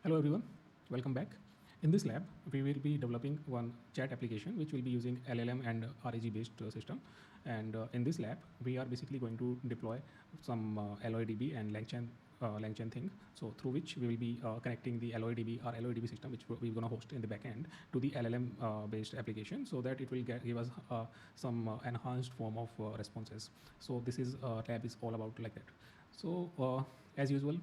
Hello everyone, welcome back. In this lab, we will be developing one chat application which will be using LLM and RAG based system. And in this lab, we are basically going to deploy some LOADB and LangChain thing. So through which we will be connecting the LOADB system, which we're going to host in the backend, to the LLM based application, so that it will give us some enhanced form of responses. So this is lab is all about like that. So as usual,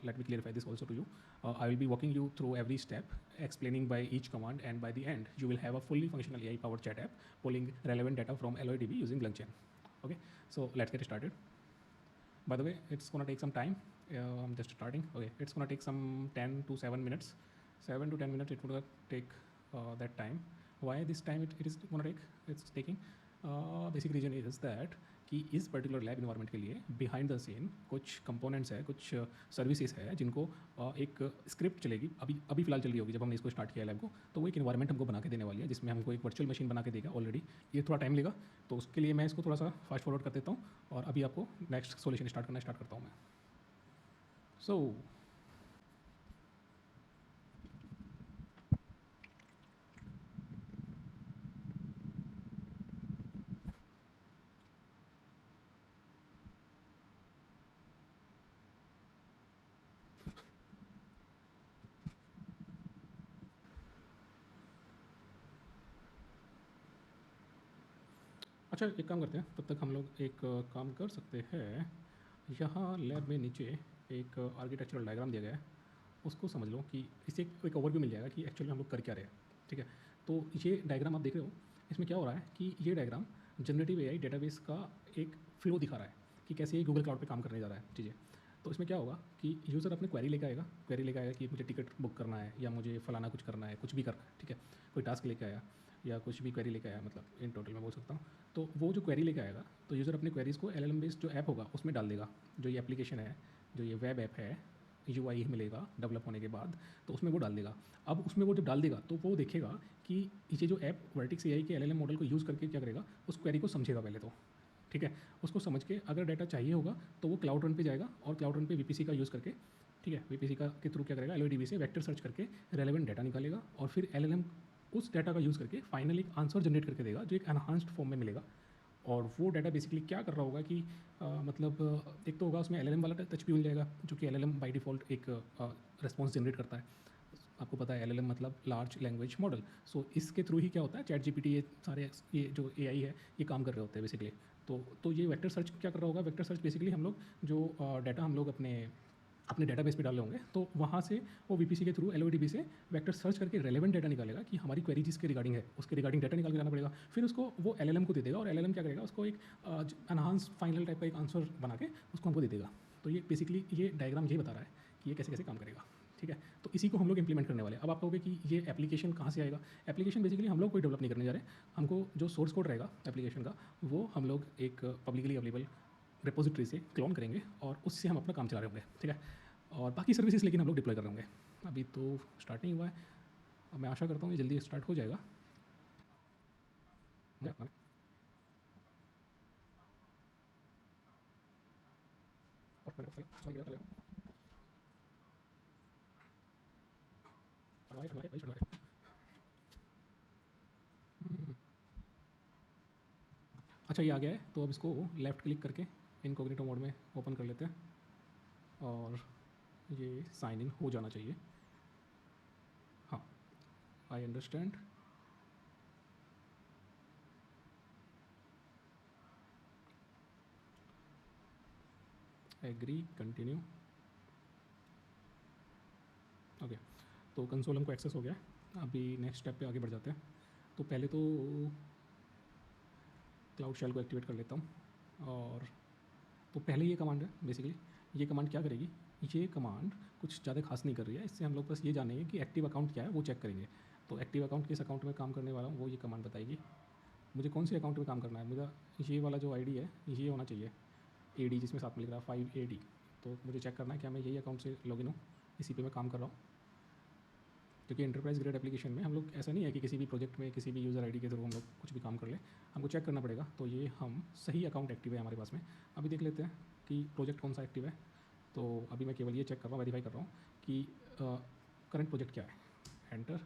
let me clarify this also to you. I will be walking you through every step, explaining by each command, and by the end, you will have a fully functional AI-powered chat app pulling relevant data from LOADB using LangChain. Okay, so let's get started. By the way, it's gonna take some time. I'm just starting. Okay, it's gonna take some 10 to 7 minutes. 7 to 10 minutes it would take that time. Why this time it is gonna take? It's taking. Basic reason is that कि इस particular lab environment के लिए behind the scene कुछ components है, कुछ services है जिनको एक स्क्रिप्ट चलेगी, अभी फिलहाल चल रही होगी जब हमने इसको स्टार्ट किया लैब को, तो वो एक इन्वायरमेंट हमको बना के देने वाली है जिसमें हमको एक वर्चुअल मशीन बना के देगा ऑलरेडी। ये थोड़ा टाइम लेगा, तो उसके लिए मैं इसको थोड़ा सा फास्ट फॉरवर्ड कर देता हूँ और अभी आपको नेक्स्ट सोल्यूशन स्टार्ट करता हूँ मैं। सो अच्छा, एक काम करते हैं, तब तक हम लोग एक काम कर सकते हैं। यहाँ लैब में नीचे एक आर्किटेक्चरल डायग्राम दिया गया है, उसको समझ लो कि इससे एक ओवरव्यू मिल जाएगा कि एक्चुअली हम लोग कर क्या रहे हैं। ठीक है, तो ये डायग्राम आप देख रहे हो, इसमें क्या हो रहा है कि ये डायग्राम जनरेटिव एआई डेटाबेस का एक फ्लो दिखा रहा है कि कैसे ये गूगल क्लाउड पे काम करने जा रहा है चीज़ें। तो इसमें क्या होगा कि यूज़र अपने क्वेरी लेकर आएगा कि मुझे टिकट बुक करना है या मुझे फलाना कुछ करना है, कुछ भी करना है। ठीक है, कोई टास्क लेके आया या कुछ भी क्वेरी लेके आया, मतलब इन टोटल मैं बोल सकता हूँ। तो वो जो क्वेरी लेके आएगा, तो यूज़र अपने क्वेरीज़ को LLM बेस्ड जो ऐप होगा उसमें डाल देगा। जो ये एप्लीकेशन है, जो ये वेब ऐप है, UI मिलेगा डेवलप होने के बाद, तो उसमें वो डाल देगा। अब उसमें वो जब डाल देगा तो वो देखेगा कि ये जो ऐप वर्टेक्स AI के LLM मॉडल को यूज़ करके क्या करेगा, उस क्वेरी को समझेगा पहले तो। ठीक है, उसको समझ के अगर डाटा चाहिए होगा तो वो क्लाउड रन पे जाएगा और क्लाउड रन पे VPC का यूज़ करके, ठीक है, VPC का के थ्रू क्या करेगा, LOADB से वेक्टर सर्च करके रेलेवेंट डाटा निकालेगा और फिर LLM उस डाटा का यूज़ करके फाइनली एक आंसर जनरेट करके देगा जो एक एनहांस्ड फॉर्म में मिलेगा। और वो डाटा बेसिकली क्या कर रहा होगा कि मतलब एक तो होगा उसमें LLM वाला टच भी मिल जाएगा, जो कि LLM बाय डिफ़ॉल्ट एक रिस्पॉन्स जनरेट करता है। आपको पता है LLM मतलब लार्ज लैंग्वेज मॉडल। सो इसके थ्रू ही क्या होता है, चैट GPT, ये सारे ये जो AI है ये काम कर रहे होते हैं बेसिकली। तो ये वेक्टर सर्च क्या कर रहा होगा, वेक्टर सर्च बेसिकली हम लोग जो डाटा हम लोग अपने डेटाबेस पे डाले होंगे, तो वहाँ से वो VPC के थ्रू LOADB से वेक्टर सर्च करके रेलेवेंट डाटा निकालेगा कि हमारी क्वेरी जिसके रिगार्डिंग है उसके रिगार्डिंग डाटा निकाल के लाना पड़ेगा। फिर उसको वो LLM को दे देगा और LLM क्या करेगा, उसको एक एनहांस फाइनल टाइप का एक आंसर बना के उसको हमको दे देगा। तो ये बेसिकली ये डायग्राम ये बता रहा है कि ये कैसे कैसे काम करेगा। ठीक है, तो इसी को हम लोग इंप्लीमेंट करने वाले हैं। अब आप कहोगे कि ये एप्लीकेशन कहाँ से आएगा। एप्लीकेशन बेसिकली हम लोग कोई डेवलप नहीं करने जा रहे, हमको जो सोर्स कोड रहेगा एप्लीकेशन का वो हम लोग एक पब्लिकली अवेलेबल रिपोजिटरी से क्लोन करेंगे और उससे हम अपना काम चला रहे होंगे। ठीक है, और बाकी सर्विसेज लेकिन हम लोग डिप्लॉय कर रहे होंगे। अभी तो स्टार्ट नहीं हुआ है, अब मैं आशा करता हूँ ये जल्दी स्टार्ट हो जाएगा। अच्छा, ये आ गया है, तो अब इसको लेफ़्ट क्लिक करके इनकॉग्निटो मोड में ओपन कर लेते हैं और ये साइन इन हो जाना चाहिए। हाँ, I understand. Agree, continue. Okay, तो कंसोल हमको एक्सेस हो गया। अभी नेक्स्ट स्टेप पे आगे बढ़ जाते हैं। तो पहले तो क्लाउड शेल को एक्टिवेट कर लेता हूँ। और तो पहले ये कमांड है बेसिकली, ये कमांड क्या करेगी, ये कमांड कुछ ज़्यादा खास नहीं कर रही है। इससे हम लोग बस ये जानेंगे कि एक्टिव अकाउंट क्या है वो चेक करेंगे। तो एक्टिव अकाउंट किस अकाउंट में काम करने वाला हूँ वो ये कमांड बताएगी। मुझे कौन से अकाउंट में काम करना है, मुझे ये वाला जो ID है ये होना चाहिए, AD जिसमें साथ में लिख रहा है 5AD। तो मुझे चेक करना है क्या मैं यही अकाउंट से लॉगिन हूँ, इसी पे मैं काम कर रहा हूँ। क्योंकि एंटरप्राइज ग्रेड एप्लीकेशन में हम लोग ऐसा नहीं है कि किसी भी प्रोजेक्ट में किसी भी यूज़र ID के थ्रू हम लोग कुछ भी काम कर ले, हमको चेक करना पड़ेगा। तो ये हम सही अकाउंट एक्टिव है हमारे पास में। अभी देख लेते हैं कि प्रोजेक्ट कौन सा एक्टिव है। तो अभी मैं केवल ये चेक कर रहा हूँ, वेरीफाई कर रहा हूँ कि करंट प्रोजेक्ट क्या है, एंटर।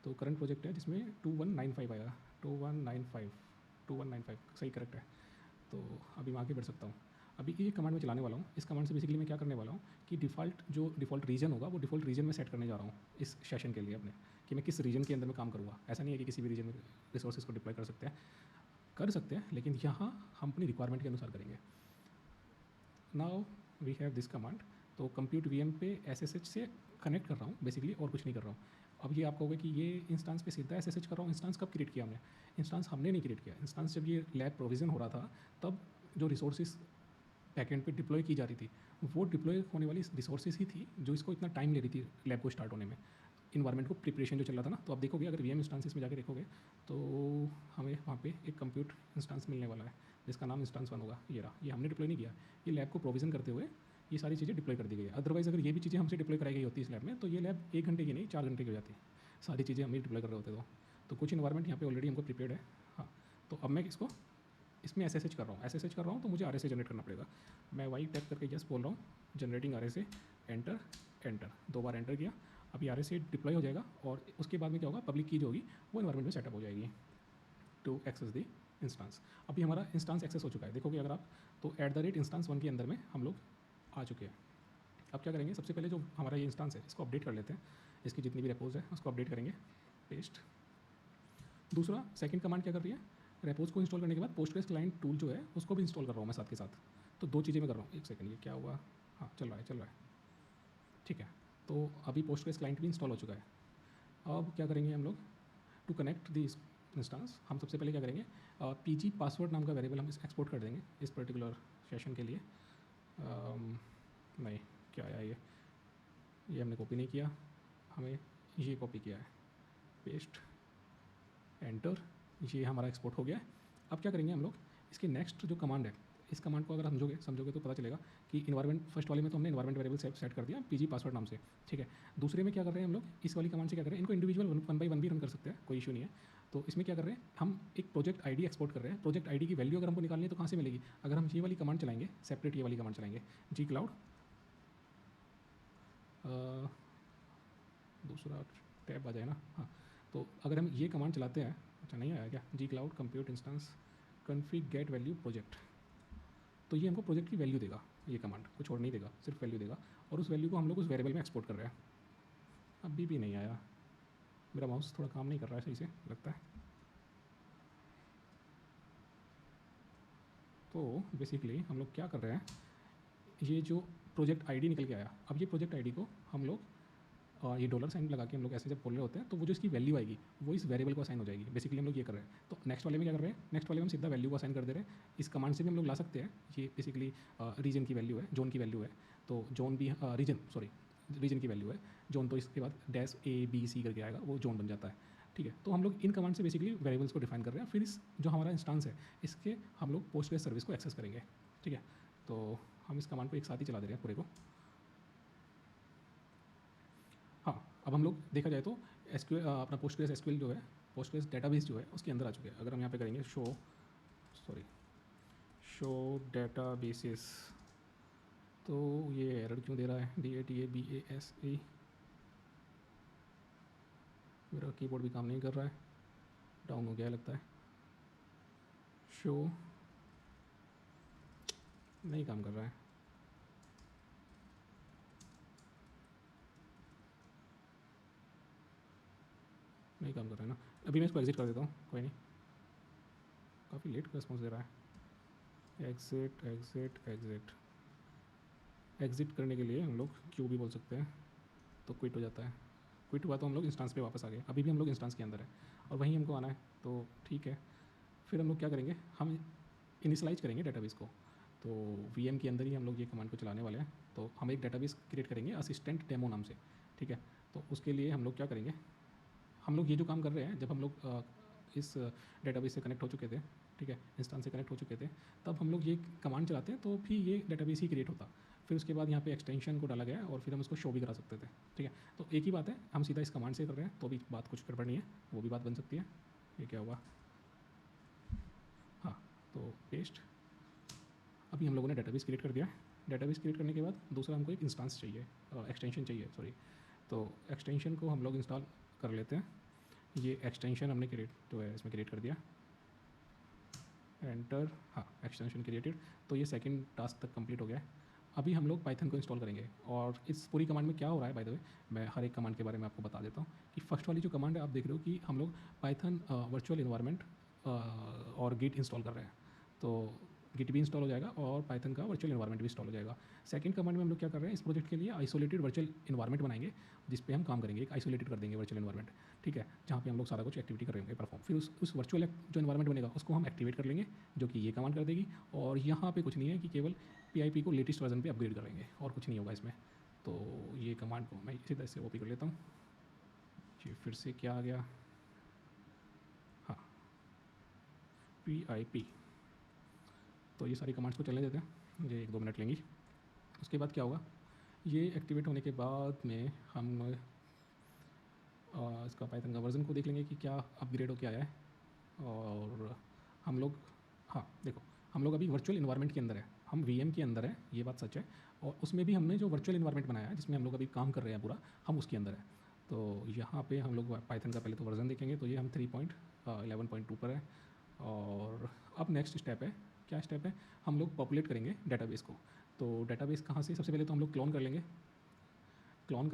तो करंट प्रोजेक्ट है जिसमें 2195 आएगा, 2195 सही करेक्ट है। तो अभी मैं आगे बढ़ सकता हूँ। अभी ये कमांड में चलाने वाला हूँ। इस कमांड से बेसिकली मैं क्या करने वाला हूँ कि डिफ़ॉल्ट रीजन होगा वो डिफ़ॉल्ट रीजन में सेट करने जा रहा हूँ इस सेशन के लिए अपने, कि मैं किस रीजन के अंदर में काम करूँगा। ऐसा नहीं है कि किसी भी रीजन में रिसोर्सेज को डिप्लॉय कर सकते हैं, लेकिन यहाँ हम अपनी रिक्वायरमेंट के अनुसार करेंगे। Now we have this command. तो कंप्यूट वीएम पे एसएसएच से कनेक्ट कर रहा हूँ बेसिकली, और कुछ नहीं कर रहा हूँ। अब ये आपको होगा कि ये इंस्टांस पे सीधा एसएसएच कर रहा हूँ। इंस्टांस कब क्रिएट किया हमने? इंस्टांस हमने नहीं क्रिएट किया। इंस्टांस जब ये लैब प्रोविज़न हो रहा था तब जो रिसोर्सेज बैकएंड पे डिप्लॉय की जा रही थी वो डिप्लॉय होने वाली रिसोर्सेज ही थी जो इसको इतना टाइम ले रही थी लैब को स्टार्ट होने में, इन्वायरमेंट को प्रिपरेशन जो चल रहा था ना। तो आप देखोगे अगर वीएम इंस्टांसेस में जाकर देखोगे तो हमें वहाँ पे एक कंप्यूट इंस्टांस मिलने वाला है जिसका नाम इंस्टांस 1 होगा। ये रहा, ये हमने डिप्लॉय नहीं किया, ये लैब को प्रोविज़न करते हुए ये सारी चीज़ें डिप्लॉय कर दी गई है। अदरवाइज़ अगर ये भी चीज़ें हमसे डिप्लॉय कराई गई होती इस लैब में तो ये लैब 1 घंटे की नहीं 4 घंटे की हो जाती। सारी चीज़ें हम ही डिप्लॉय कर रहे होते तो कुछ इन्वायरमेंट यहाँ पे ऑलरेडी हमको प्रिपेयर्ड है। हाँ, तो अब मैं इसमें एसएसएच कर रहा हूँ तो मुझे आरएसए जनरेट करना पड़ेगा। मैं वाई टैप करके जस्ट बोल रहा हूँ जनरेटिंग आरएसए, एंटर एंटर, 2 बार एंटर किया। अभी आरएसए डिप्लॉय हो जाएगा और उसके बाद में क्या होगा, पब्लिक की जो होगी वो इन्वायरमेंट में सेटअप हो जाएगी टू एक्सेस दी इंस्टांस। अभी हमारा इंस्टांस एक्सेस हो चुका है, देखोगे अगर आप तो @इंस्टांस 1 के अंदर में हम लोग आ चुके हैं। अब क्या करेंगे, सबसे पहले जो हमारा ये इंस्टांस है इसको अपडेट कर लेते हैं। इसकी जितनी भी रेपोज है उसको अपडेट करेंगे, पेस्ट। दूसरा सेकंड कमांड क्या कर रही है, रेपोज को इंस्टॉल करने के बाद पोस्टग्रेस क्लाइंट टूल जो है उसको भी इंस्टॉल कर रहा हूँ मैं साथ के साथ। तो 2 चीज़ें मैं कर रहा हूँ। एक सेकंड, ये क्या हुआ? हाँ, चल रहा है ठीक है। तो अभी पोस्टग्रेस क्लाइंट भी इंस्टॉल हो चुका है। अब क्या करेंगे हम लोग, टू कनेक्ट दी इंस्टांस हम सबसे पहले क्या करेंगे, पीजी पासवर्ड नाम का वेरिएबल हम एक्सपोर्ट कर देंगे इस पर्टिकुलर सेशन के लिए। नहीं, क्या आया ये हमने कॉपी नहीं किया, हमें ये कॉपी किया है, पेस्ट, एंटर। ये हमारा एक्सपोर्ट हो गया है। अब क्या करेंगे हम लोग, इसके नेक्स्ट जो कमांड है इस कमांड को अगर समझोगे तो पता चलेगा कि इन्वायरमेंट फर्स्ट वाले में तो हमने इन्वायरमेंट वेरिएबल सेट कर दिया पीजी पासवर्ड नाम से, ठीक है। दूसरे में क्या कर रहे हैं हम लोग, इस वाली कमांड से क्या कर रहे हैं, इनको इंडिविजुअल 1 बाई 1 भी रन कर सकते हैं, कोई इशू नहीं है। तो इसमें क्या कर रहे हैं, हम एक प्रोजेक्ट आईडी एक्सपोर्ट कर रहे हैं। प्रोजेक्ट आईडी की वैल्यू अगर हमको निकालनी है तो कहाँ से मिलेगी, अगर हम ये वाली कमांड चलाएंगे, सेपरेट ये वाली कमांड चलाएंगे, जी क्लाउड, दूसरा टैब आ जाए ना, हाँ। तो अगर हम ये कमांड चलाते हैं, अच्छा नहीं आया क्या, gcloud compute instance config get value project, तो ये हमको प्रोजेक्ट की वैल्यू देगा। ये कमांड कुछ और नहीं देगा, सिर्फ वैल्यू देगा, और उस वैल्यू को हम लोग उस वेरिएबल में एक्सपोर्ट कर रहे हैं। अभी भी नहीं आया, मेरा माउस थोड़ा काम नहीं कर रहा है सही से लगता है। तो बेसिकली हम लोग क्या कर रहे हैं, ये जो प्रोजेक्ट आईडी निकल के आया, अब ये प्रोजेक्ट आईडी को हम लोग ये $साइन लगा के हम लोग ऐसे जब बोल रहे होते हैं तो वो जो इसकी वैल्यू आएगी वो इस वेरिएबल को असाइन हो जाएगी। बेसिकली हम लोग ये कर रहे हैं। तो नेक्स्ट वाले में क्या कर रहे हैं, नेक्स्ट वाले में हम सीधा वैल्यू को असाइन कर दे रहे हैं। इस कमांड से भी हम लोग ला सकते हैं, ये बेसिकली रीजन की वैल्यू है, जोन की वैल्यू है। तो जोन भी रीजन की वैल्यू है, जोन तो इसके बाद -A B C करके आएगा, वो जोन बन जाता है, ठीक है। तो हम लोग इन कमांड से बेसिकली वेरिएबल्स को डिफाइन कर रहे हैं। फिर इस जो हमारा इंस्टांस है इसके हम लोग पोस्टग्रेस सर्विस को एक्सेस करेंगे, ठीक है। तो हम इस कमांड को एक साथ ही चला दे रहे हैं पूरे को। हाँ, अब हम लोग देखा जाए तो एसक्यूएल अपना पोस्टग्रेस एसक्यूएल जो है, पोस्टग्रेस डेटाबेस जो है उसके अंदर आ चुके हैं। अगर हम यहाँ पे करेंगे शो डेटाबेसेस, तो ये एरर क्यों दे रहा है, DATABASE, मेरा कीबोर्ड भी काम नहीं कर रहा है, डाउन हो गया है लगता है। शो नहीं काम कर रहा है, नहीं काम कर रहा है ना। अभी मैं इसको एग्जिट कर देता हूँ, कोई नहीं, काफ़ी लेट रिस्पॉन्स दे रहा है। एग्जिट करने के लिए हम लोग क्यू भी बोल सकते हैं, तो क्विट हो जाता है। क्विट हुआ तो हम लोग इंस्टांस पे वापस आ गए। अभी भी हम लोग इंस्टांस के अंदर है और वहीं हमको आना है, तो ठीक है। फिर हम लोग क्या करेंगे, हम इनिशलाइज करेंगे डेटाबेस को। तो वीएम के अंदर ही हम लोग ये कमांड को चलाने वाले हैं। तो हम एक डेटाबेस क्रिएट करेंगे असिस्टेंट डेमो नाम से, ठीक है। तो उसके लिए हम लोग क्या करेंगे, हम लोग ये जो काम कर रहे हैं, जब हम लोग इस डेटाबेस से कनेक्ट हो चुके थे, ठीक है, इंस्टांस से कनेक्ट हो चुके थे, तब हम लोग ये कमांड चलाते हैं तो भी ये डेटाबेस ही क्रिएट होता। फिर उसके बाद यहाँ पे एक्सटेंशन को डाला गया और फिर हम उसको शो भी करा सकते थे, ठीक है। तो एक ही बात है, हम सीधा इस कमांड से कर रहे हैं तो भी बात कुछ गड़बड़ नहीं है, वो भी बात बन सकती है। ये क्या हुआ, हाँ, तो पेस्ट। अभी हम लोगों ने डेटाबेस क्रिएट कर दिया। डेटाबेस क्रिएट करने के बाद दूसरा हमको एक इंस्टांस चाहिए, एक्सटेंशन चाहिए, सॉरी। तो एक्सटेंशन को हम लोग इंस्टॉल कर लेते हैं। ये एक्सटेंशन हमने क्रिएट जो है इसमें क्रिएट कर दिया, एंटर। हाँ, एक्सटेंशन क्रिएटेड। तो ये सेकंड टास्क तक कंप्लीट हो गया है। अभी हम लोग पाइथन को इंस्टॉल करेंगे। और इस पूरी कमांड में क्या हो रहा है, बाय द वे मैं हर एक कमांड के बारे में आपको बता देता हूँ कि फर्स्ट वाली जो कमांड है आप देख रहे हो कि हम लोग पाइथन वर्चुअल इन्वायरमेंट और गिट इंस्टॉल कर रहे हैं। तो गिट भी इंस्टॉल हो जाएगा और पाइथन का वर्चुअल इन्वायरमेंट भी इंस्टॉल हो जाएगा। सेकंड कमांड में हम लोग क्या कर रहे हैं, इस प्रोजेक्ट के लिए आइसोलेटेड वर्चुअल इन्वायरमेंट बनाएंगे जिस पे हम काम करेंगे। एक आइसोलेटेड कर देंगे वर्चुअल इन्वायरमेंट, ठीक है, जहाँ पे हम लोग सारा कुछ एक्टिविटी करेंगे परफॉर्म। फिर उस वर्चुअल जो इन्वायरमेंट बनेगा उसको हम एक्टिवेट कर लेंगे, जो कि ये कमांड कर देगी। और यहाँ पे कुछ नहीं है कि केवल PIP को लेटेस्ट वर्जन पे अपग्रेड करेंगे और कुछ नहीं होगा इसमें। तो ये कमांड को मैं इसी तरह से कॉपी कर लेता हूँ जी। फिर से क्या आ गया, हाँ, PIP। तो ये सारी कमांड्स को चलने देते हैं, ये 1-2 मिनट लेंगी। उसके बाद क्या होगा, ये एक्टिवेट होने के बाद में हम इसका पाइथन का वर्जन को देख लेंगे कि क्या अपग्रेड हो क्या आया है। और हम लोग, हाँ देखो, हम लोग अभी वर्चुअल इन्वायरमेंट के अंदर है, हम VM के अंदर है, ये बात सच है। और उसमें भी हमने जो वर्चुअल इन्वायरमेंट बनाया है जिसमें हम लोग अभी काम कर रहे हैं पूरा, हम उसके अंदर है। तो यहाँ पे हम लोग पाइथन का पहले तो वर्जन देखेंगे। तो ये हम 3.11.2 पर है। और अब नेक्स्ट स्टेप है, क्या स्टेप है, हम लोग पॉपुलेट करेंगे डेटाबेस को। तो डेटाबेस कहाँ से, सबसे पहले तो हम लोग क्लोन कर लेंगे। क्लोन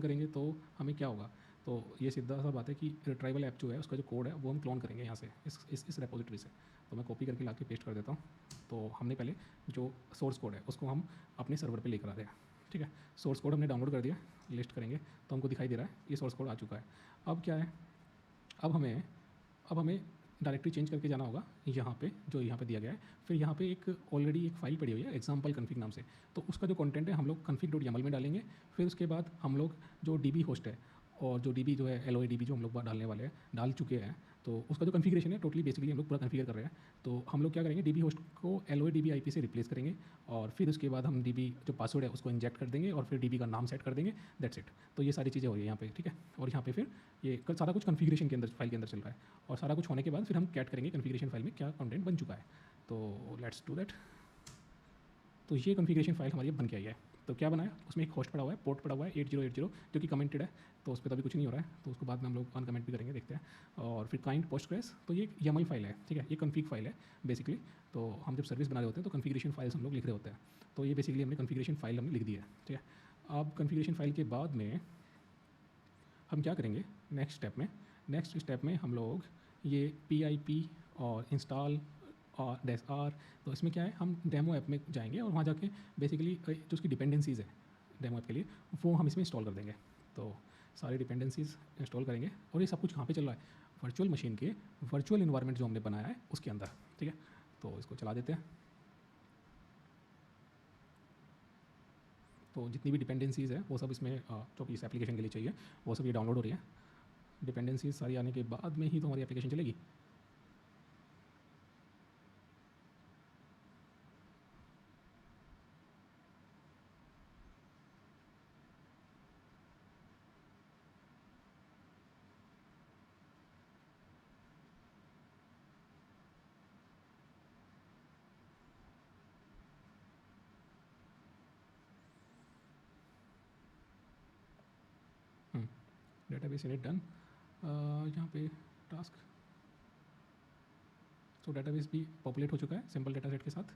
करेंगे तो हमें क्या होगा, तो ये सीधा सा बात है कि रिट्राइवल ऐप जो है उसका जो कोड है वो हम क्लोन करेंगे यहाँ से, इस रेपोजिटरी से। तो मैं कॉपी करके ला के पेस्ट कर देता हूँ। तो हमने पहले जो सोर्स कोड है उसको हम अपने सर्वर पे लेकर आ रहे हैं, ठीक है। सोर्स कोड हमने डाउनलोड कर दिया, लिस्ट करेंगे तो हमको दिखाई दे रहा है ये सोर्स कोड आ चुका है। अब क्या है, अब हमें डायरेक्टरी चेंज करके जाना होगा यहाँ पे, जो यहाँ पे दिया गया है। फिर यहाँ पे एक ऑलरेडी एक फाइल पड़ी हुई है एग्जाम्पल कन्फिग नाम से। तो उसका जो कंटेंट है हम लोग config.yaml में डालेंगे। फिर उसके बाद हम लोग जो DB होस्ट है और जो DB जो है LOA DB जो हम लोग डालने वाले हैं, डाल चुके हैं। तो उसका जो कन्फिग्रेशन है टोटली बेसिकली हम लोग पूरा कन्फिगर कर रहे हैं। तो हम लोग क्या करेंगे, DB होस्ट को LOA DB IP से रिप्लेस करेंगे। और फिर उसके बाद हम DB जो पासवर्ड है उसको इंजेक्ट कर देंगे और फिर DB का नाम सेट कर देंगे, दैट्स इट। तो ये सारी चीज़ें हो रही है यहाँ पे, ठीक है। और यहाँ पे फिर ये सारा कुछ कन्फिग्रेशन के अंदर, फाइल के अंदर चल रहा है। और सारा कुछ होने के बाद फिर हम कैट करेंगे कन्फिग्रेशन फाइल में क्या कंटेंट बन चुका है। तो लेट्स डू दैट। तो ये कन्फिग्रेशन फाइल हमारी बन के आई है। तो क्या बनाया, उसमें एक होस्ट पड़ा हुआ है, पोर्ट पड़ा हुआ है 8080, जो कि कमेंटेड है। तो उस पर तो अभी कुछ नहीं हो रहा है, तो उसको बाद में हम लोग अनकमेंट भी करेंगे, देखते हैं। और फिर काइंड पोस्टग्रेस, तो ये YAML फाइल है, ठीक है, ये कन्फिग फाइल है बेसिकली। तो हम जब सर्विस बना रहे होते हैं तो कन्फिग्रेशन फाइल्स हम लोग लिख रहे होते हैं। तो ये बेसिकली हमने कन्फिग्रेशन फाइल हमने लिख दी है, ठीक है। अब कन्फिग्रेशन फाइल के बाद में हम क्या करेंगे, नेक्स्ट स्टेप में हम लोग ये PIP और इंस्टॉल और -r, तो इसमें क्या है, हम डेमो ऐप में जाएंगे और वहाँ जाके बेसिकली जो उसकी डिपेंडेंसीज़ है डेमो ऐप के लिए वो हम इसमें इंस्टॉल कर देंगे। तो सारी डिपेंडेंसीज़ इंस्टॉल करेंगे और ये सब कुछ कहाँ पे चल रहा है, वर्चुअल मशीन के वर्चुअल इन्वायरमेंट जो हमने बनाया है उसके अंदर, ठीक है। तो इसको चला देते हैं। तो जितनी भी डिपेंडेंसीज़ है वो सब इसमें जो इस एप्लीकेशन के लिए चाहिए वो सब ये डाउनलोड हो रही है। डिपेंडेंसीज सारी आने के बाद में ही तो हमारी एप्लीकेशन चलेगी। Database init done. यहाँ पे टास्क, तो डेटाबेस भी पॉपुलेट हो चुका है सिंपल डेटा सेट के साथ।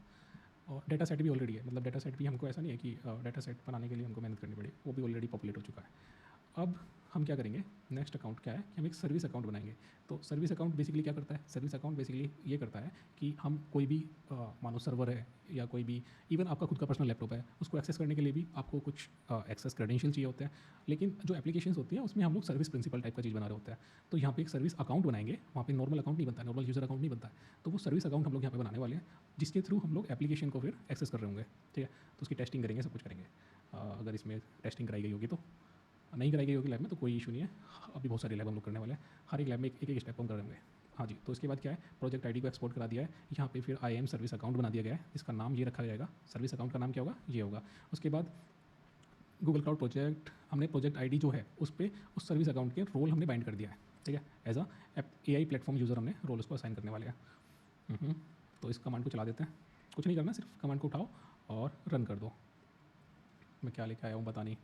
और डेटा सेट भी ऑलरेडी है, मतलब डेटा सेट भी हमको ऐसा नहीं है कि डेटा सेट बनाने के लिए हमको मेहनत करनी पड़ी, वो भी ऑलरेडी पॉपुलेट हो चुका है। अब हम क्या करेंगे, नेक्स्ट अकाउंट क्या है कि हम एक सर्विस अकाउंट बनाएंगे। तो सर्विस अकाउंट बेसिकली क्या करता है, सर्विस अकाउंट बेसिकली ये करता है कि हम कोई भी मानो सर्वर है या कोई भी, इवन आपका खुद का पर्सनल लैपटॉप है, उसको एक्सेस करने के लिए भी आपको कुछ एक्सेस क्रेडेंशियल चाहिए होते हैं। लेकिन जो एप्लीकेशंस होती हैं उसमें हम लोग सर्विस प्रिंसिपल टाइप का चीज़ बना रहे होते हैं। तो यहाँ पे एक सर्विस अकाउंट बनाएंगे, वहाँ पे नॉर्मल अकाउंट नहीं बनता है, नॉर्मल यूज़र अकाउंट नहीं बनता है। तो वो सर्विस अकाउंट हम लोग यहाँ पे बनाने वाले हैं जिसके थ्रू हम लोग एप्लीकेशन को फिर एक्सेस कर रहे होंगे, ठीक है। तो उसकी टेस्टिंग करेंगे, सब कुछ करेंगे। अगर इसमें टेस्टिंग कराई गई होगी तो, नहीं कराई गई होगी लैब में तो कोई इशू नहीं है। अभी बहुत सारी लैब हम लोग करने वाले हैं, हर एक लैब में एक एक स्टेप हम कर रहे होंगे। हाँ जी, तो इसके बाद क्या है, प्रोजेक्ट आईडी को एक्सपोर्ट करा दिया है। यहाँ पे फिर IAM सर्विस अकाउंट बना दिया गया है, इसका नाम ये रखा जाएगा, सर्विस अकाउंट का नाम क्या होगा, ये होगा। उसके बाद गूगल क्लाउड प्रोजेक्ट, हमने प्रोजेक्ट आईडी जो है उस पर उस सर्विस अकाउंट के रोल हमने बाइंड कर दिया है, ठीक है। As a AI platform user हमने रोल उसको असाइन करने वाले हैं। तो इस कमांड को चला देते हैं, कुछ नहीं करना, सिर्फ कमांड को उठाओ और रन कर दो। मैं क्या लेके आया हूँ पता नहीं।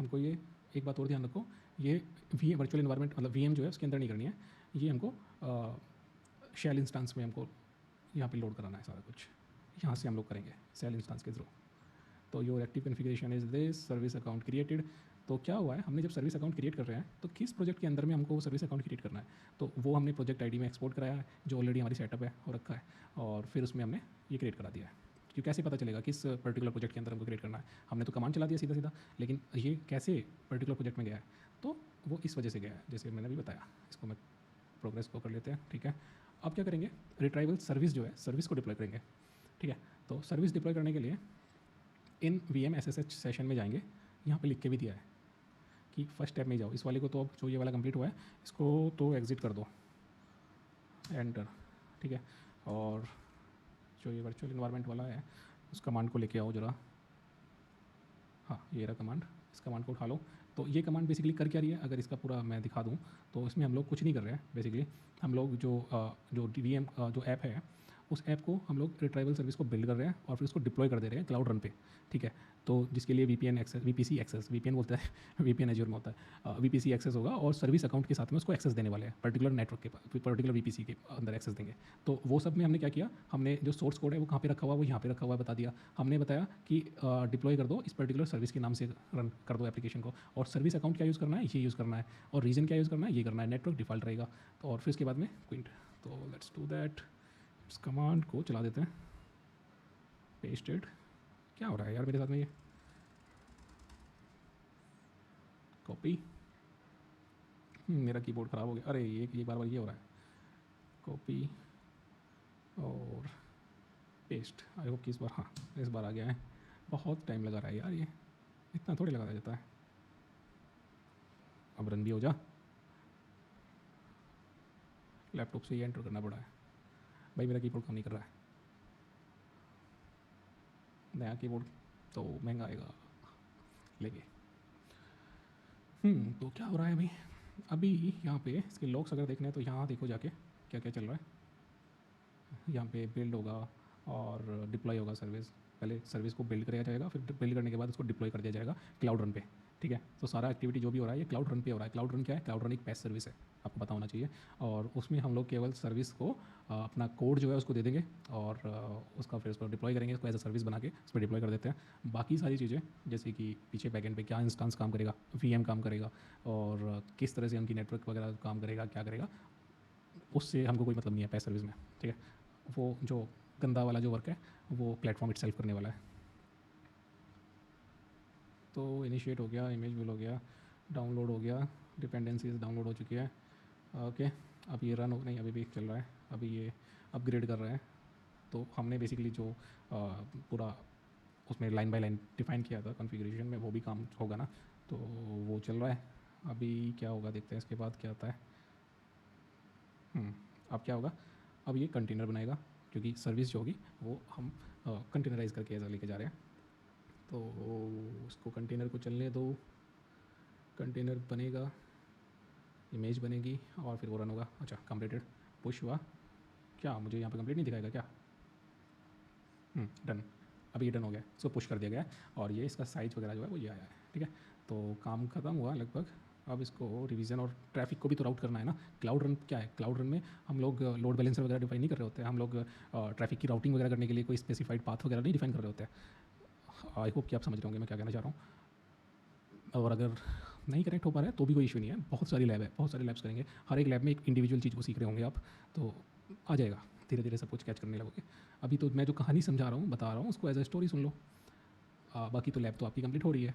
हमको ये एक बात और ध्यान रखो, ये वी वर्चुअल इन्वायरमेंट मतलब वीएम जो है उसके अंदर नहीं करनी है, ये हमको शेल इंस्टेंस में हमको यहाँ पे लोड कराना है सारा कुछ, यहाँ से हम लोग करेंगे शेल इंस्टेंस के थ्रू। तो your active configuration is this service account created. तो क्या हुआ है, हमने जब सर्विस अकाउंट क्रिएट कर रहे हैं तो किस प्रोजेक्ट के अंदर में हमको वो सर्विस अकाउंट क्रिएट करना है, तो वो हमने प्रोजेक्ट आईडी में एक्सपोर्ट कराया है जो ऑलरेडी हमारी सेटअप है हो रखा है, और फिर उसमें हमने ये क्रिएट करा दिया है। क्यों कैसे पता चलेगा किस पर्टिकुलर प्रोजेक्ट के अंदर हमको क्रिएट करना है, हमने तो कमांड चला दिया सीधा सीधा, लेकिन ये कैसे पर्टिकुलर प्रोजेक्ट में गया है, तो वो इस वजह से गया है जैसे मैंने अभी बताया। इसको मैं प्रोग्रेस को कर लेते हैं, ठीक है। अब क्या करेंगे, रिट्राइवल सर्विस जो है सर्विस को डिप्लॉय करेंगे, ठीक है। तो सर्विस डिप्लॉय करने के लिए इन VM SSH सेशन में जाएंगे, यहाँ पे लिख के भी दिया है कि फर्स्ट स्टेप में जाओ। इस वाले को तो अब जो ये वाला कंप्लीट हुआ है इसको तो एग्जिट कर दो, एंटर, ठीक है। और जो ये वर्चुअल इन्वायरमेंट वाला है उस कमांड को लेके आओ जरा, हाँ ये रहा कमांड, इस कमांड को उठा लो। तो ये कमांड बेसिकली कर क्या रही है, अगर इसका पूरा मैं दिखा दूँ तो इसमें हम लोग कुछ नहीं कर रहे हैं। बेसिकली हम लोग जो VM जो ऐप है उस ऐप को हम लोग रिट्राइवल सर्विस को बिल्ड कर रहे हैं और फिर उसको डिप्लॉय कर दे रहे हैं क्लाउड रन पे, ठीक है। तो जिसके लिए VPN access, VPC access, VPN बोलता है VPN एज्योर में होता है, VPC एक्सेस होगा और सर्विस अकाउंट के साथ में उसको एक्सेस देने वाले हैं पर्टिकुलर नेटवर्क के पर्टिकुलर VPC के अंदर एक्सेस देंगे। तो वो सब में हमने क्या किया, हमने जो सोर्स कोड है वो कहाँ पे रखा हुआ है, वो यहाँ पे रखा हुआ है बता दिया। हमने बताया कि डिप्लॉय कर दो इस पर्टिकुलर सर्विस के नाम से रन कर दो एप्लीकेशन को, और सर्विस अकाउंट क्या यूज़ करना है, ये यूज़ करना है, और रीजन क्या यूज़ करना है, ये करना है, नेटवर्क डिफ़ॉल्ट रहेगा। तो और फिर इसके बाद में क्विंट, तो लेट्स डू दैट। इस कमांड को चला देते हैं, पेस्टेड। क्या हो रहा है यार मेरे साथ में, ये कॉपी, मेरा कीबोर्ड ख़राब हो गया, अरे ये बार बार ये हो रहा है, कॉपी और पेस्ट। आई होप कि इस बार, हाँ इस बार आ गया है। बहुत टाइम लगा रहा है यार, ये इतना थोड़ी लगा जाता है। अब रन भी हो जा, लैपटॉप से ही एंटर करना पड़ा है भाई, मेरा कीबोर्ड काम नहीं कर रहा है। नया कीबोर्ड तो महंगा आएगा लेके। तो क्या हो रहा है अभी, अभी यहाँ पे इसके लॉग्स अगर देखने हैं तो यहाँ देखो जाके क्या क्या चल रहा है। यहाँ पे बिल्ड होगा और डिप्लॉय होगा सर्विस, पहले सर्विस को बिल्ड कराया जाएगा, फिर बिल्ड करने के बाद उसको डिप्लॉय कर दिया जाएगा क्लाउड रन पे, ठीक है। तो सारा एक्टिविटी जो भी हो रहा है ये क्लाउड रन पे हो रहा है। क्लाउड रन क्या है, क्लाउड रन एक पैस सर्विस है, आपको पता होना चाहिए। और उसमें हम लोग केवल सर्विस को अपना कोड जो है उसको दे देंगे और उसका फिर उसको डिप्लॉय करेंगे, उसको एज अ सर्विस बना के उस पर डिप्लॉय कर देते हैं। बाकी सारी चीज़ें जैसे कि पीछे बैकएंड पे क्या इंस्टेंस काम करेगा, VM काम करेगा, और किस तरह से उनकी नेटवर्क वगैरह काम करेगा, क्या करेगा, उससे हमको कोई मतलब नहीं है पैस सर्विस में, ठीक है। वो जो गंदा वाला जो वर्क है वो प्लेटफॉर्म इटसेल्फ करने वाला है। तो इनिशिएट हो गया, इमेज बिल हो गया, डाउनलोड हो गया, डिपेंडेंसीज डाउनलोड हो चुकी है, ओके। अब ये रन हो, नहीं अभी भी चल रहा है, अभी ये अपग्रेड कर रहा है। तो हमने बेसिकली जो पूरा उसमें लाइन बाय लाइन डिफाइन किया था कॉन्फ़िगरेशन में वो भी काम होगा ना, तो वो चल रहा है। अभी क्या होगा देखते हैं इसके बाद क्या आता है। अब क्या होगा, अब ये कंटेनर बनाएगा क्योंकि सर्विस जो होगी वो हम कंटेनराइज करके ऐसा लेके जा रहे हैं। तो उसको कंटेनर को चलने दो, कंटेनर बनेगा, इमेज बनेगी और फिर वो रन होगा। अच्छा कंप्लीटेड, पुश हुआ क्या, मुझे यहाँ पे कंप्लीट नहीं दिखाएगा क्या, डन। अभी ये डन हो गया, इसको पुश कर दिया गया और ये इसका साइज वगैरह जो है वो ये आया है, ठीक है। तो काम खत्म हुआ लगभग। अब इसको रिवीजन और ट्रैफिक को भी तो राउट करना है ना। क्लाउड रन क्या है, क्लाउड रन में हम लोग लोड बैलेंसर वगैरह डिफाइन नहीं कर रहे होते हैं, हम लोग ट्रैफिक की राउटिंग वगैरह करने के लिए कोई स्पेसिफाइड पाथ वगैरह नहीं डिफाइन कर रहे होते हैं। आई होप कि आप समझ रहे होंगे मैं क्या कहना चाह रहा हूँ। और अगर नहीं कनेक्ट हो पा रहा है तो भी कोई इशू नहीं है, बहुत सारी लैब है, बहुत सारे लैब्स करेंगे, हर एक लैब में एक इंडिविजुअल चीज़ को सीख रहे होंगे आप, तो आ जाएगा, धीरे धीरे सब कुछ कैच करने लगोगे। अभी तो मैं जो कहानी समझा रहा हूँ बता रहा हूँ उसको एज अ स्टोरी सुन लो। बाकी तो लैब तो आपकी कंप्लीट हो रही है।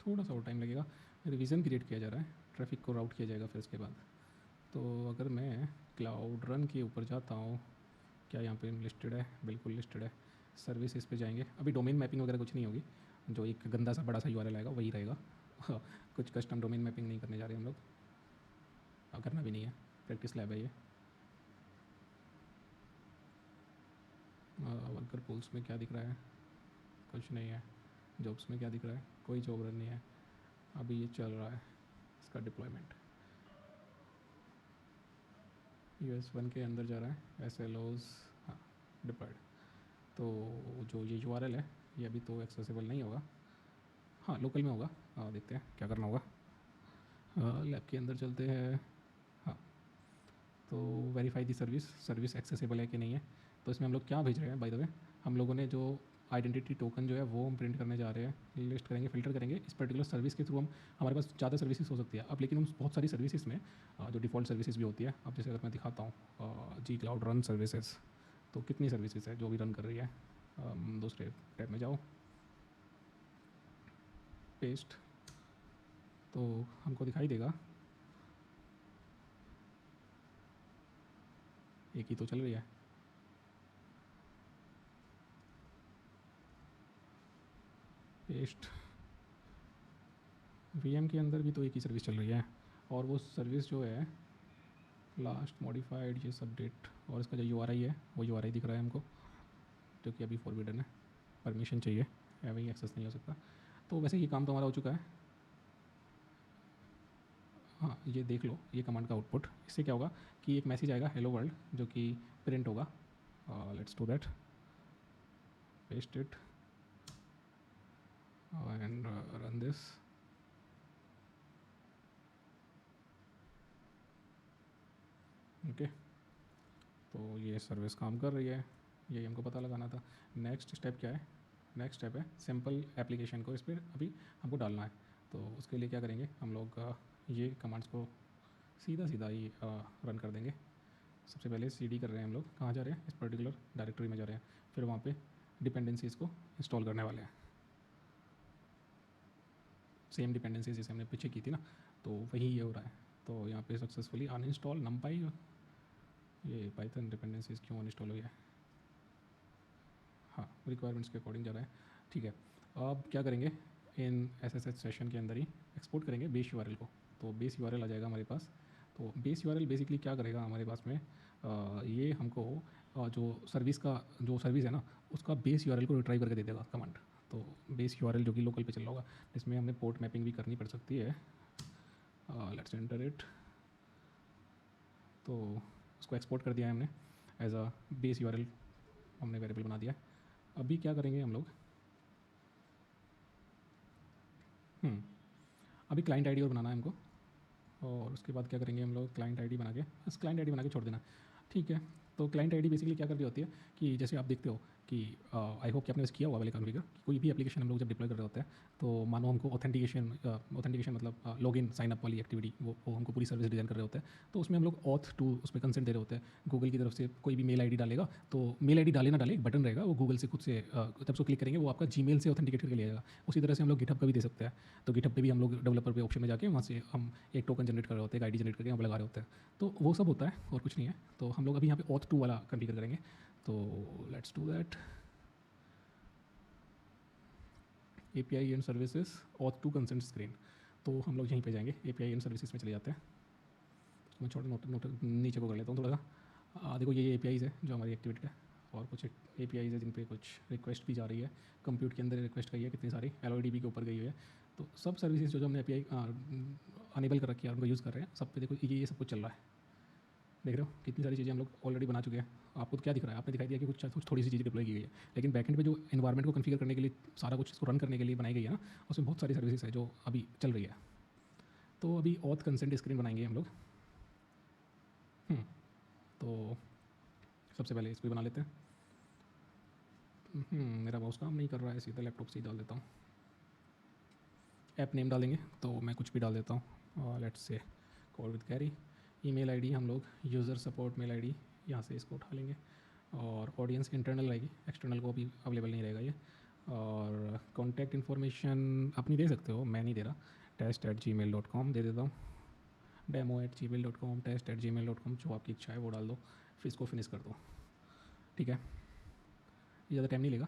थोड़ा सा और टाइम लगेगा, रिवीजन क्रिएट किया जा रहा है, ट्रैफिक को राउट किया जाएगा फिर उसके बाद। तो अगर मैं क्लाउड रन के ऊपर जाता हूँ, क्या यहाँ पे लिस्टेड है, बिल्कुल लिस्टेड है। सर्विसेज पे जाएंगे, अभी डोमेन मैपिंग वगैरह कुछ नहीं होगी, जो एक गंदा सा बड़ा सा URL आएगा वही रहेगा। कुछ कस्टम डोमेन मैपिंग नहीं करने जा रहे हम लोग, करना भी नहीं है, प्रैक्टिस लैब है ये। वर्कर पूल्स में क्या दिख रहा है, कुछ नहीं है। जॉब्स में क्या दिख रहा है, कोई जॉब रन नहीं है। अभी ये चल रहा है इसका डिप्लॉयमेंट, US1 के अंदर जा रहा है, SLOs हाँ डिप्लॉयड। तो जो ये URL है ये अभी तो एक्सेसिबल नहीं होगा, हाँ लोकल में होगा। देखते हैं क्या करना होगा। लैब के अंदर चलते हैं। हाँ तो वेरीफाई दी सर्विस, सर्विस एक्सेसिबल है कि नहीं है। तो इसमें हम लोग क्या भेज रहे हैं बाय द वे, हम लोगों ने जो आइडेंटिटी टोकन जो है वो हम प्रिंट करने जा रहे हैं, लिस्ट करेंगे, फिल्टर करेंगे इस पर्टिकुलर सर्विस के थ्रू। हम हमारे पास ज़्यादा सर्विसेज हो सकती है अब, लेकिन उन बहुत सारी सर्विसेज में जो डिफ़ॉल्ट सर्विसेज भी होती है, अब जैसे अगर मैं दिखाता हूँ जी क्लाउड रन सर्विसेज, तो कितनी सर्विसेज है जो भी रन कर रही है। दूसरे टैब में जाओ, पेस्ट, तो हमको दिखाई देगा एक ही तो चल रही है। पेस्ट, VM के अंदर भी तो एक ही सर्विस चल रही है, और वो सर्विस जो है लास्ट मॉडिफाइड ये सब डेट, और इसका जो URI है वो URI दिख रहा है हमको, जो कि अभी फॉरबिडन है, परमिशन चाहिए, वही एक्सेस नहीं हो सकता। तो वैसे ये काम तो हमारा हो चुका है। हाँ ये देख लो, ये कमांड का आउटपुट, इससे क्या होगा कि एक मैसेज आएगा हेलो वर्ल्ड जो कि प्रिंट होगा। Let's do that, paste it and run this. Okay, तो ये सर्विस काम कर रही है, यही हमको पता लगाना था। नेक्स्ट स्टेप क्या है, नेक्स्ट स्टेप है सिंपल एप्लीकेशन को इस पर अभी हमको डालना है। तो उसके लिए क्या करेंगे हम लोग, ये कमांड्स को सीधा सीधा ही रन कर देंगे। सबसे पहले CD कर रहे हैं हम लोग, कहाँ जा रहे हैं, इस पर्टिकुलर डायरेक्टरी में जा रहे हैं, फिर वहाँ पे डिपेंडेंसीज़ को इंस्टॉल करने वाले हैं, सेम डिपेंडेंसीज जैसे हमने पीछे की थी ना, तो वही ये हो रहा है। तो यहाँ पे सक्सेसफुली अनइंस्टॉल नमपाई, ये पाइथन डिपेंडेंसीज क्यों अनइंस्टॉल हुई है, हाँ रिक्वायरमेंट्स के अकॉर्डिंग जा रहा है। ठीक है, अब क्या करेंगे, इन SSH सेशन के अंदर ही एक्सपोर्ट करेंगे बेस URL को। तो बेस URL आ जाएगा हमारे पास। तो बेस URL बेसिकली क्या करेगा हमारे पास में, ये हमको जो सर्विस का जो सर्विस है ना उसका बेस URL को रिट्राइव करके दे देगा कमांड। तो बेस URL जो कि लोकल पे चल रहा होगा, जिसमें हमें पोर्ट मैपिंग भी करनी पड़ सकती है। Let's enter it. तो उसको एक्सपोर्ट कर दिया है हमने एज अ बेस URL, हमने वेरिएबल बना दिया। अभी क्या करेंगे हम लोग, अभी क्लाइंट आईडी और बनाना है हमको, और उसके बाद क्या करेंगे हम लोग, क्लाइंट आईडी बना के, बस क्लाइंट आईडी बना के छोड़ देना। ठीक है, तो क्लाइंट आईडी बेसिकली क्या कर रही होती है कि जैसे आप देखते हो कि आई होप कि आपने किया हुआ वाले कॉन्फ़िगर, कोई भी एप्लीकेशन हम लोग जब डिप्लॉय कर रहे होते हैं तो मानो हमको ऑथेंटिकेशन मतलब लॉगिन साइन अप वाली एक्टिविटी, वो हमको पूरी सर्विस डिज़ाइन कर रहे होते हैं। तो उसमें हम लोग ऑथ टू उसमें कंसेंट दे रहे होते हैं। गूगल की तरफ से कोई भी मेल आईडी डालेगा, तो मेल आईडी डाले ना डाले एक बटन रहेगा, वो गूगल से खुद से जब उसको क्लिक करेंगे वो आपका जीमेल से ऑथेंटिकेट करके ले जाएगा। उसी तरह से हम लोग गिटहब का भी दे सकते हैं। तो गिटहब पे भी हम लोग डेवलपर पे ऑप्शन में जाके वहाँ से हम एक टोकन जनरेट कर रहे होते हैं, एक आईडी जनरेट करके हम लगा रहे होते हैं। तो वो सब होता है और कुछ नहीं है। तो हम लोग अभी यहाँ पे ऑथ टू वाला कॉन्फ़िगर करेंगे। तो let's do that, API and services auth to consent screen. तो हम लोग यहीं पे जाएंगे, API एंड सर्विसेज में चले जाते हैं। मैं छोटा नोट नीचे को कर लेता हूँ थोड़ा सा। देखो ये APIs है जो हमारी एक्टिविटी है, और कुछ APIs है जिन पे कुछ रिक्वेस्ट भी जा रही है। कंप्यूट के अंदर रिक्वेस्ट गई है कितनी सारी, LODB के ऊपर गई हुई है। तो सब सर्विसेज जो जो हमने API अनेबल कर रखी है, उनको यूज़ कर रहे हैं, सब पे देखो ये सब कुछ चल रहा है। देख रहे हो कितनी सारी चीज़ें हम लोग ऑलरेडी बना चुके हैं। आपको तो क्या दिख रहा है, आपने दिखाई दिया कि कुछ थोड़ी सी चीज़ें डिप्लॉय की गई है, लेकिन बैकएंड पे जो एनवायरनमेंट को कॉन्फ़िगर करने के लिए सारा कुछ इसको रन करने के लिए बनाई गई है ना, उसमें बहुत सारी सर्विसेज है जो अभी चल रही है। तो अभी ऑथ कंसेंट स्क्रीन बनाएंगे हम लोग। तो सबसे पहले इसको भी बना लेते हैं। मेरा माउस काम नहीं कर रहा है, सीधा लैपटॉप से ही डाल देता हूँ। ऐप नेम डालेंगे तो मैं कुछ भी डाल देता हूँ, let's say call with carry. Email ID हम लोग यूज़र सपोर्ट मेल आईडी यहाँ से इसको उठा लेंगे, और ऑडियंस इंटरनल रहेगी, एक्सटर्नल को अभी अवेलेबल नहीं रहेगा ये। और कॉन्टैक्ट इन्फॉर्मेशन अपनी दे सकते हो, मैं नहीं दे रहा, test@gmail.com दे देता हूँ, demo@gmail.com, test@gmail.com, जो आपकी इच्छा है वो डाल दो, फिर इसको फिनिश कर दो। ठीक है, ये ज़्यादा टाइम नहीं लेगा।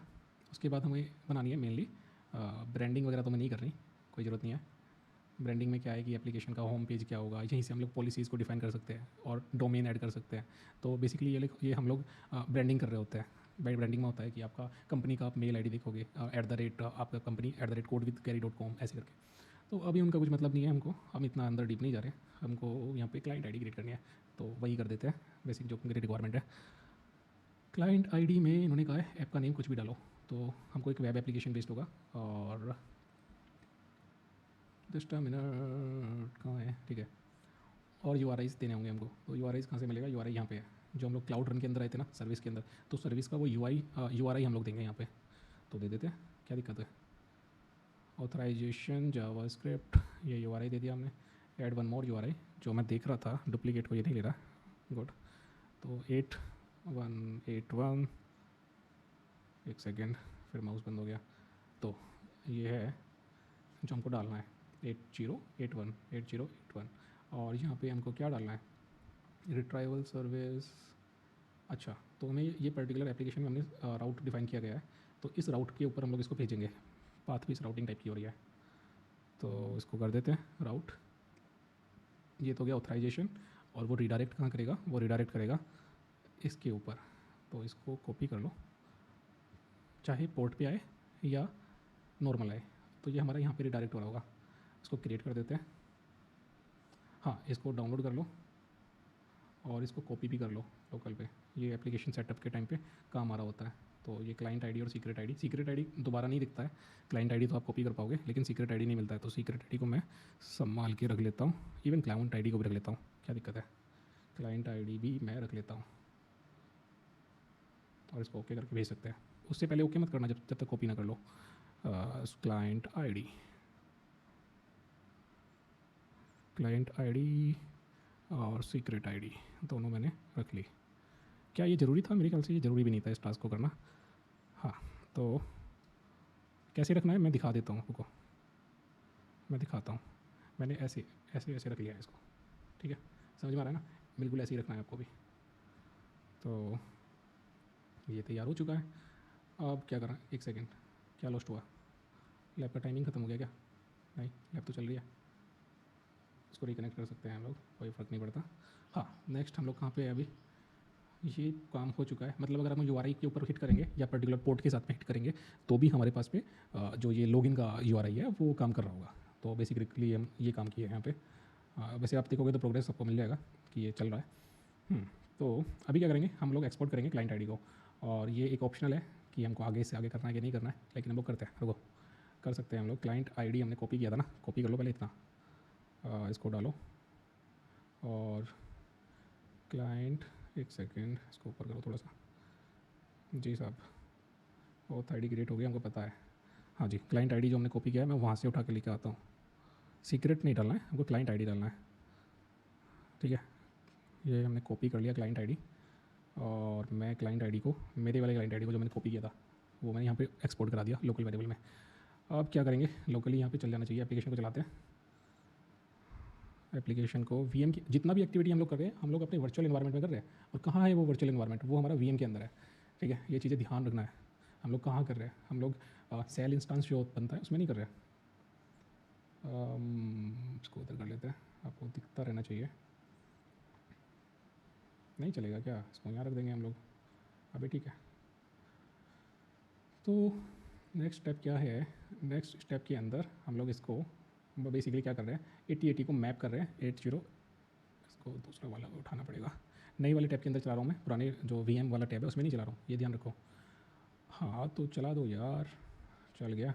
उसके बाद हमें बनानी है मेनली ब्रांडिंग वगैरह, तो मैं नहीं कर रही, कोई ज़रूरत नहीं है। ब्रांडिंग में क्या है कि एप्लीकेशन का होम पेज क्या होगा, यहीं से हम लोग पॉलिसीज़ को डिफाइन कर सकते हैं और डोमेन ऐड कर सकते हैं। तो बेसिकली ये हम लोग ब्रांडिंग कर रहे होते हैं। ब्रांडिंग में होता है कि आपका कंपनी का आप मेल आईडी देखोगे @ आपका कंपनी @codeWithCarry.com ऐसे करके। तो अभी उनका कुछ मतलब नहीं है हमको, हम इतना अंदर डीप नहीं जा रहे, हमको यहाँ पे क्लाइंट आईडी क्रिएट करनी है, तो वही कर देते हैं बेसिक जो मेरी रिक्वायरमेंट है। क्लाइंट आईडी में इन्होंने कहा है ऐप का नेम कुछ भी डालो, तो हमको एक वेब एप्लीकेशन बेस्ड होगा, और जस्ट अ मिनट कहाँ है, ठीक है। और यू देने होंगे हमको, तो यू कहाँ से मिलेगा, यू यहाँ पे है, जो हम लोग क्लाउड रन के अंदर आए थे ना सर्विस के अंदर, तो सर्विस का वो यू हम लोग देंगे यहाँ पे, तो दे देते हैं, क्या दिक्कत है। ऑथराइजेशन जावास्क्रिप्ट, ये यू दे दिया हमने। ऐड वन मोर यू जो मैं देख रहा था डुप्लीकेट को ये नहीं ले रहा, गुड। तो 8181, एक सेकेंड, फिर माउस बंद हो गया। तो ये है जो हमको डालना है, 8081। और यहाँ पे हमको क्या डालना है, रिट्राइवल सर्विस। अच्छा, तो हमें ये पर्टिकुलर एप्लीकेशन में हमने राउट डिफाइन किया गया है, तो इस राउट के ऊपर हम लोग इसको भेजेंगे, पाथ भी इस राउटिंग टाइप की हो रही है, तो इसको कर देते हैं राउट। ये तो गया ऑथराइजेशन, और वो रिडायरेक्ट कहाँ करेगा, वो रिडायरेक्ट करेगा इसके ऊपर, तो इसको कॉपी कर लो, चाहे पोर्ट पे आए या नॉर्मल आए, तो ये हमारा यहाँ पे रिडायरेक्ट हो रहा होगा। इसको क्रिएट कर देते हैं, हाँ इसको डाउनलोड कर लो और इसको कॉपी भी कर लो लोकल पे, ये एप्लीकेशन सेटअप के टाइम पे काम आ रहा होता है। तो ये क्लाइंट आईडी और सीक्रेट आईडी दोबारा नहीं दिखता है, क्लाइंट आईडी तो आप कॉपी कर पाओगे लेकिन सीक्रेट आईडी नहीं मिलता है, तो सीक्रेट आईडी को मैं संभाल के रख लेता हूँ, इवन क्लाइंट आईडी को भी रख लेता हूँ, क्या दिक्कत है, क्लाइंट आईडी भी मैं रख लेता हूँ, और इसको ओके करके भेज सकते हैं। उससे पहले ओके मत करना जब तक कॉपी ना कर लो। क्लाइंट आईडी और सीक्रेट आईडी दोनों मैंने रख ली। क्या ये ज़रूरी था, मेरे ख्याल से ये ज़रूरी भी नहीं था इस टास्क को करना। हाँ, तो कैसे रखना है मैं दिखा देता हूँ आपको, मैं दिखाता हूँ। मैंने ऐसे रख लिया है इसको, ठीक है, समझ में आ रहा है ना, बिल्कुल ऐसे ही रखना है आपको भी। तो ये तैयार हो चुका है, अब क्या करना है, एक सेकेंड, क्या लॉस्ट हुआ, लैब का टाइमिंग ख़त्म हो गया क्या, नहीं लैब तो चल रही है, इसको रिकनेक्ट कर सकते हैं हम लोग, कोई फ़र्क नहीं पड़ता। हाँ, नेक्स्ट हम लोग कहाँ पे है अभी, ये काम हो चुका है, मतलब अगर हम यू के ऊपर हिट करेंगे या पर्टिकुलर पोर्ट के साथ में हिट करेंगे तो भी हमारे पास में जो ये लॉगिन का यू है वो काम कर रहा होगा। तो बेसिकली हम ये काम किए हैं यहाँ पे। वैसे आप देखोगे तो प्रोग्रेस आपको मिल जाएगा कि ये चल रहा है। तो अभी क्या करेंगे, हम लोग एक्सपोर्ट करेंगे क्लाइंट आईडी को, और ये एक ऑप्शनल है कि हमको आगे से आगे करना है कि नहीं करना है, लेकिन हम लोग करते हैं, रुको कर सकते हैं हम लोग। क्लाइंट आईडी हमने कॉपी किया था ना, कॉपी कर लो पहले इतना, इसको डालो, और क्लाइंट, एक सेकेंड इसको ऊपर करो थोड़ा सा, जी साहब, ऑथ आईडी क्रिएट हो गया हमको पता है। हाँ जी, क्लाइंट आईडी जो हमने कॉपी किया है मैं वहाँ से उठा के लेकर आता हूँ, सीक्रेट नहीं डालना है हमको, क्लाइंट आईडी डालना है, ठीक है। ये हमने कॉपी कर लिया क्लाइंट आईडी, और मैं क्लाइंट आईडी को, मेरे वाले क्लाइंट आईडी को जो मैंने कॉपी किया था वो मैंने यहाँ पे एक्सपोर्ट करा दिया लोकल वेरिएबल में। अब क्या करेंगे, लोकली यहाँ पे चल जाना चाहिए, एप्लीकेशन को चलाते हैं। एप्लीकेशन को वीएम की जितना भी एक्टिविटी हम लोग कर रहे हैं, हम लोग अपने वर्चुअल एनवायरनमेंट में कर रहे हैं, और कहाँ है वो वर्चुअल एनवायरनमेंट, वो हमारा वीएम के अंदर है, ठीक है। ये चीज़ें ध्यान रखना है, हम लोग कहाँ कर रहे हैं, हम लोग सेल इंस्टेंस जो बनता है उसमें नहीं कर रहे हैं। इसको उधर कर लेते हैं, आपको दिखता रहना चाहिए, नहीं चलेगा क्या, इसको यहाँ रख देंगे हम लोग अभी, ठीक है। तो नेक्स्ट स्टेप क्या है, नेक्स्ट स्टेप के अंदर हम लोग इसको बेसिकली क्या कर रहे हैं, 8080 को मैप कर रहे हैं 80, इसको दूसरा वाला उठाना पड़ेगा, नई वाले टैब के अंदर चला रहा हूँ मैं, पुराने जो VM वाला टैब है उसमें नहीं चला रहा हूँ, ये ध्यान रखो। हाँ तो चला दो यार, चल गया,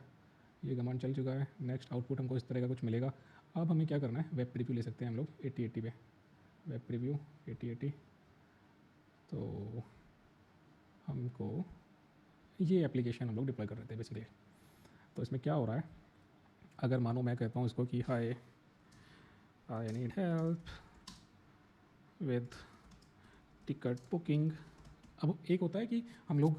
ये कमांड चल चुका है। नेक्स्ट आउटपुट हमको इस तरह का कुछ मिलेगा। अब हमें क्या करना है, वेब प्रीव्यू ले सकते हैं हम लोग 8080 पे, वेब प्रीव्यू 8080। तो हमको ये एप्लीकेशन हम लोग डिप्लॉय कर रहे थे बेसिकली। तो इसमें क्या हो रहा है, अगर मानो मैं कहता हूँ इसको कि hi I need help with ticket booking. अब एक होता है कि हम लोग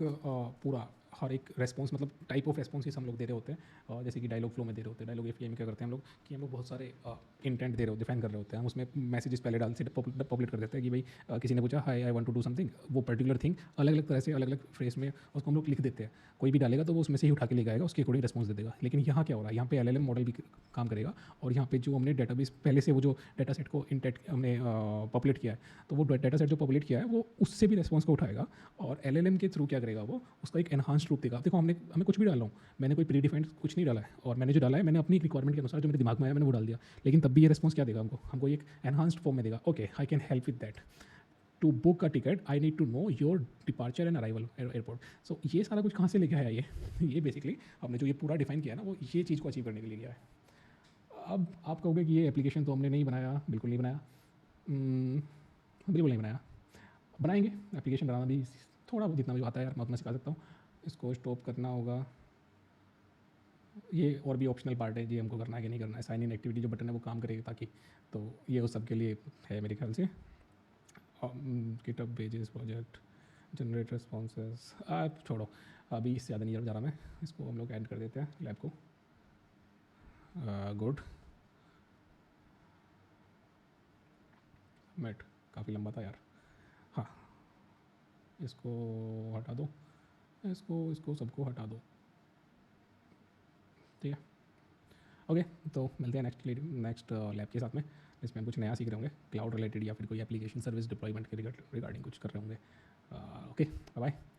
पूरा हर एक रेस्पॉन्स, मतलब टाइप ऑफ रेस्पॉन्सेस हम लोग दे रहे होते हैं, जैसे कि डायलॉग फ्लो में दे रहे होते हैं। डायलॉग एपीआई में क्या करते हैं हम लोग कि हम लोग बहुत सारे इंटेंट दे रहे होते, डिफाइन कर रहे होते हैं, हम उसमें मैसेजेस पहले डाल से पब्लिक कर देते हैं कि भाई किसी ने पूछा hi I want to do something, वो पर्टिकुलर थिंग अलग अलग तरह से अलग अलग फ्रेज में उसको हम लोग लिख देते हैं। कोई भी डालेगा तो वो उसमें से ही उठा के लेके आएगा, उसके अकॉर्डिंग रेस्पॉन्स दे देगा। लेकिन यहाँ क्या हो रहा है, यहाँ पे LLM मॉडल भी काम करेगा, और यहाँ पे जो हमने डेटाबेस पहले से वो जो डेटा सेट को इंटेट हमने पॉपुलेट किया है, तो वो डेटा सेट जो पॉपुलेट किया है वो उससे भी रेस्पॉन्स को उठाएगा, और LLM के थ्रू क्या करेगा, वो उसका एक एनहांस्ड प्रूफ देगा। देखो हमने हमें कुछ भी डाला हूँ, मैंने कोई प्री डिफाइंड कुछ नहीं डाला है, और मैंने जो डाला है मैंने अपनी रिक्वायरमेंट के अनुसार जो मेरे दिमाग में आया मैंने वो डाल दिया। लेकिन तब भी ये रिस्पॉन्स क्या देगा हमको, हमको एक एनहांस्ड फॉर्म में देगा, okay I can help with that, to book a ticket I need to know your departure and arrival airport. So ये सारा कुछ कहाँ से लेके आया ये बेसिकली हमने जो ये पूरा डिफाइन किया ना वो ये चीज़ को अचीव करने के लिए किया है। अब आप कहोगे कि ये एप्लीकेशन तो हमने नहीं बनाया, बिल्कुल नहीं बनाया, बिल्कुल नहीं बनाया, बनाएंगे। एप्लीकेशन बनाना भी थोड़ा बहुत जितना भी आता है यार मैं उतना सिखा सकता हूँ। इसको स्टॉप करना होगा, ये और भी ऑप्शनल पार्ट है जी, हमको करना है कि नहीं करना है। साइन इन एक्टिविटी जो बटन है वो काम करेगा ताकि, तो ये उस सब के लिए है मेरे ख्याल से। GitHub pages project generate responses, आप छोड़ो अभी इससे ज़्यादा नहीं जा रहा मैं, इसको हम लोग ऐड कर देते हैं लैब को। गुड मेट काफ़ी लंबा था यार, हाँ इसको हटा दो, इसको सबको हटा दो, ठीक है ओके। तो मिलते हैं नेक्स्ट लैब के साथ में, जिसमें हम कुछ नया सीख रहे होंगे क्लाउड रिलेटेड या फिर कोई एप्लीकेशन सर्विस डिप्लॉयमेंट के रिगार्डिंग कुछ कर रहे होंगे। Okay bye bye.